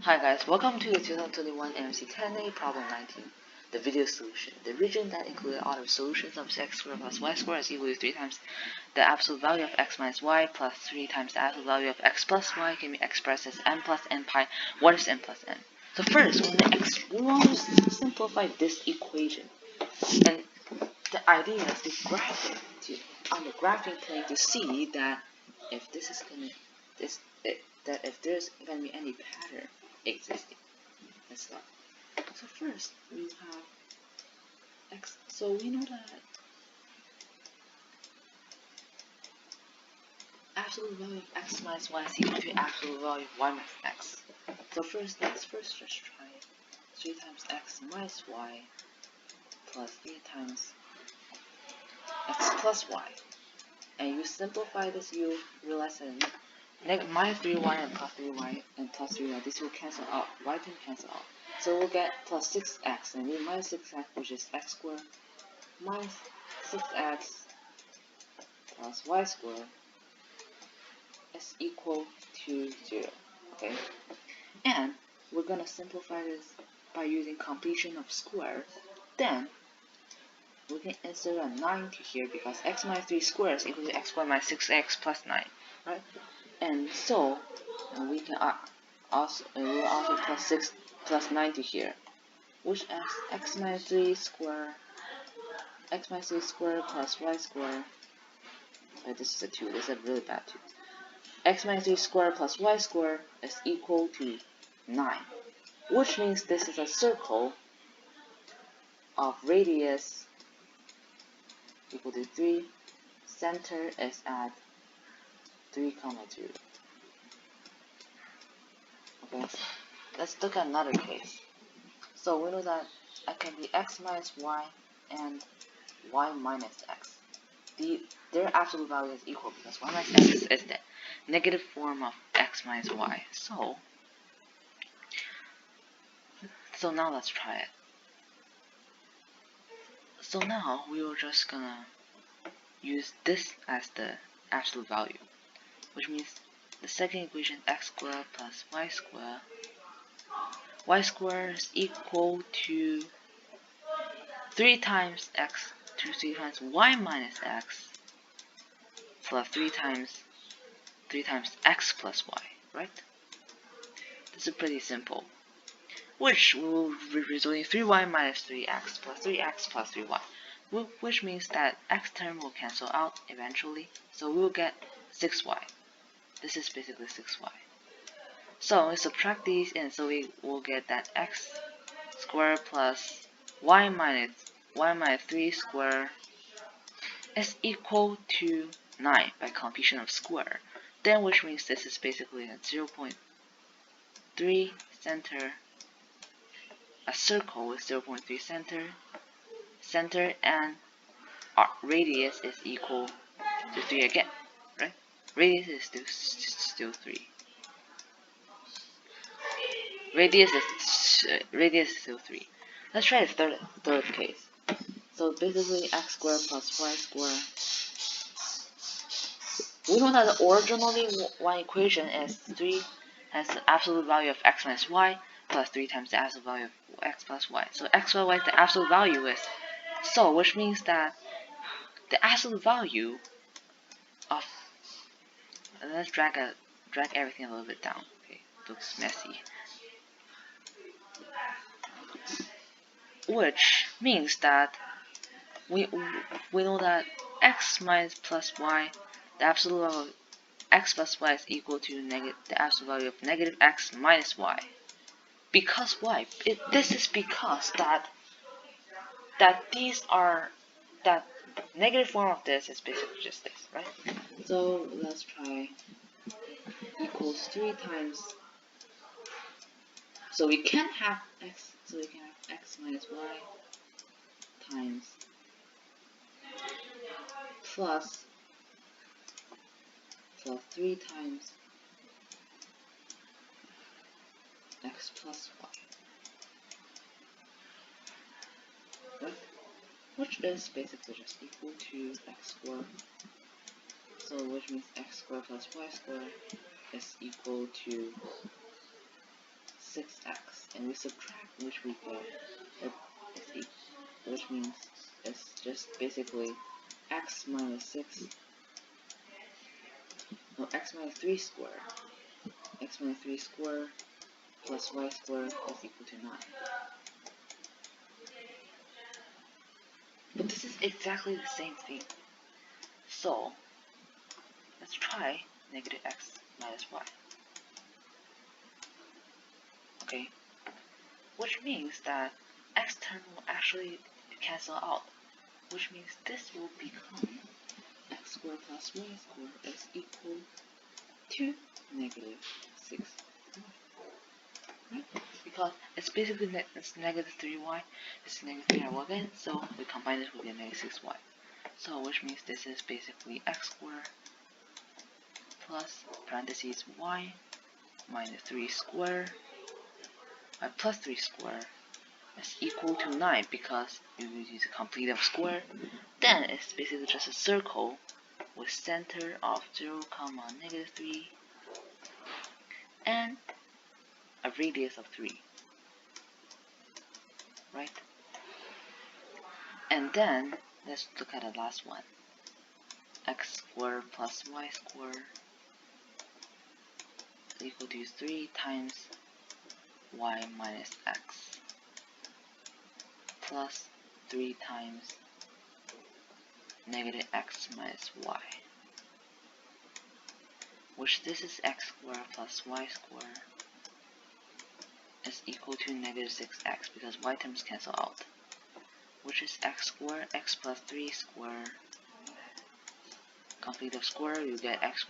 Hi guys, welcome to the 2021 AMC 10A Problem 19, the video solution. The region that included all the solutions of x squared plus y squared is equal to 3 times the absolute value of x minus y plus 3 times the absolute value of x plus y can be expressed as n plus n pi. What is n plus n? So first, we want to simplify this equation. And the idea is to graph it on the graphing plane to see that if this is gonna that if there's gonna be any pattern existing. Let's start. So first we have x. So we know that absolute value of x minus y is equal to absolute value of y minus x. So let's just try 3 times x minus y plus 3 times x plus y. And you simplify this, you realize that minus 3y and plus 3y and plus 3y, this will cancel out. Y can cancel out. So we'll get plus 6x, and we minus 6x, which is x squared, minus 6x plus y squared is equal to 0. Okay? And we're going to simplify this by using completion of squares. Then we can insert a 9 to here because x minus 3 squared is equal to x squared minus 6x plus 9. Right? And so we can we'll also plus 6 plus 9 to here, which is x minus 3 squared plus y squared. But this is a 2. This is a really bad 2. X minus 3 squared plus y squared is equal to 9, which means this is a circle of radius equal to 3. Center is at 3, 2. Okay, let's look at another case. So we know that it can be x minus y and y minus x. Their absolute value is equal because y minus x is the negative form of x minus y. So now let's try it. So now we are just gonna use this as the absolute value, which means the second equation x squared plus y squared is equal to 3 times x to 3 times y minus x plus 3 times x plus y, right? This is pretty simple, which will result in 3y minus 3x plus 3x plus 3y, which means that x term will cancel out eventually, so we'll get 6y. This is basically 6y. So we subtract these, and so we will get that x squared plus y minus 3 squared is equal to 9 by completion of square. Then, which means this is basically a 0.3 center, a circle with 0.3 center, and our radius is equal to 3 again, right? Radius is still 3. Radius is still 3. Let's try the third case. So basically x squared plus y squared. We know that originally one equation is 3 has the absolute value of x minus y plus 3 times the absolute value of x plus y. So x plus y the absolute value is so, which means that the absolute value of, let's drag everything a little bit down. Okay, looks messy. Which means that we know that x minus plus y, the absolute value of x plus y is equal to the absolute value of negative x minus y. Because why? This is because that negative form of this is basically just this, right? So let's try equals 3 times. So we can have x. So we can have x minus y times plus 3 times x plus y, right? Which is basically just equal to x squared. So which means x squared plus y squared is equal to 6x, and we subtract, which we get which means it's just basically x minus 6, no, x minus 3 squared. X minus 3 squared plus y squared is equal to 9. But this is exactly the same thing. So, let's try negative x minus y. Okay? Which means that x term will actually cancel out. Which means this will become x squared plus y squared is equal to negative 6. Right? Because it's basically it's negative 3y, it's negative 3y again, so we combine this with the negative 6y. So which means this is basically x squared plus parentheses y minus 3 squared plus 3 squared is equal to 9, because if we use a complete of square, then it's basically just a circle with center of 0, negative 3 and a radius of 3, right? And then let's look at the last one. X squared plus y squared is equal to 3 times y minus x plus 3 times negative x minus y, which this is x squared plus y squared is equal to negative 6x, because y terms cancel out, which is x squared, x plus 3 squared, complete the square, you get x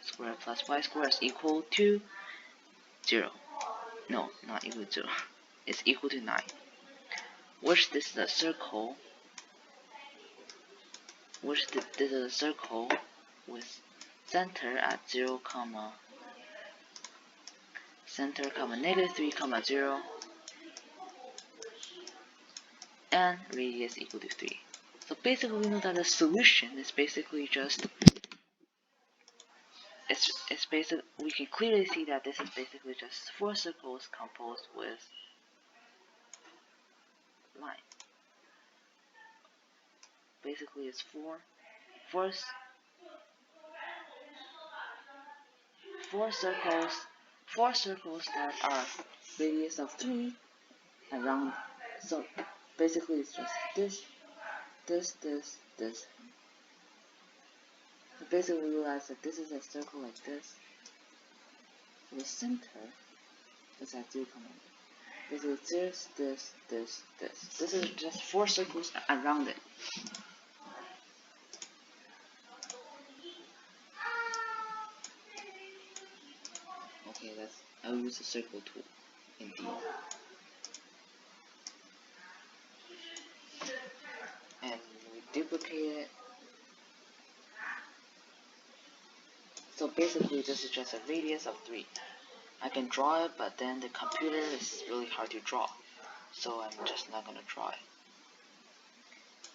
squared plus y squared is equal to 0. No, not equal to 0. It's equal to 9. Which this is a circle, this is a circle with center at 0, center, negative 3, 0, and radius equal to 3. So basically we know that the solution is basically just, it's basically, we can clearly see that this is basically just 4 circles composed with line. Basically it's four circles that are radius of 3 around. So basically it's just this. So basically we realize that this is a circle like this. So the center is at 0, basically this. This is just 4 circles around it. Okay, I'll use the circle tool indeed. And we duplicate it. So basically this is just a radius of 3. I can draw it, but then the computer is really hard to draw, so I'm just not gonna draw it.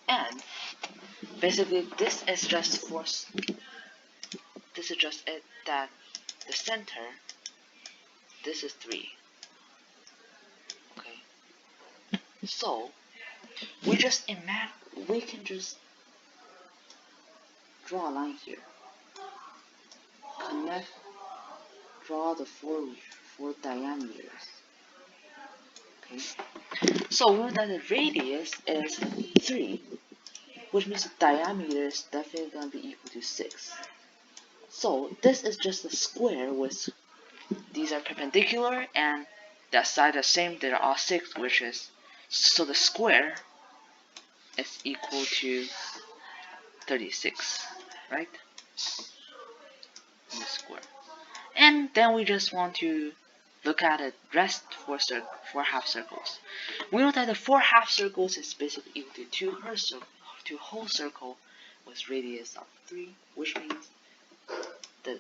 And basically this is just it, that the center, this is 3. Okay, so we can just draw a line here, draw the four diameters. Okay, so we know that the radius is 3, which means the diameter is definitely going to be equal to 6. So this is just a square with, these are perpendicular and that side the same, they're all 6, which is, so the square is equal to 36, right? The square. And then we just want to look at the rest 4 half circles. We know that the 4 half circles is basically equal to 2 whole circle with radius of 3, which means the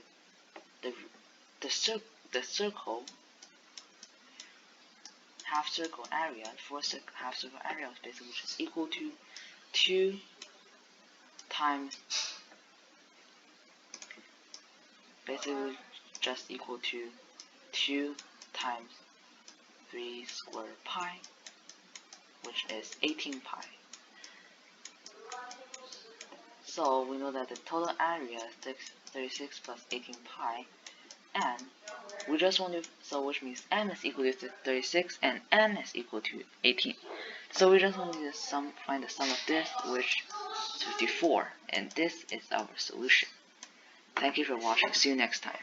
circle half circle area, half circle area is basically just equal to 2 times, basically just equal to 2 times 3 square pi, which is 18 pi. So we know that the total area is 36 plus 18 pi, and we just want to, so which means m is equal to 36 and n is equal to 18. So we just want to find the sum of this, which is 54, and this is our solution. Thank you for watching. See you next time.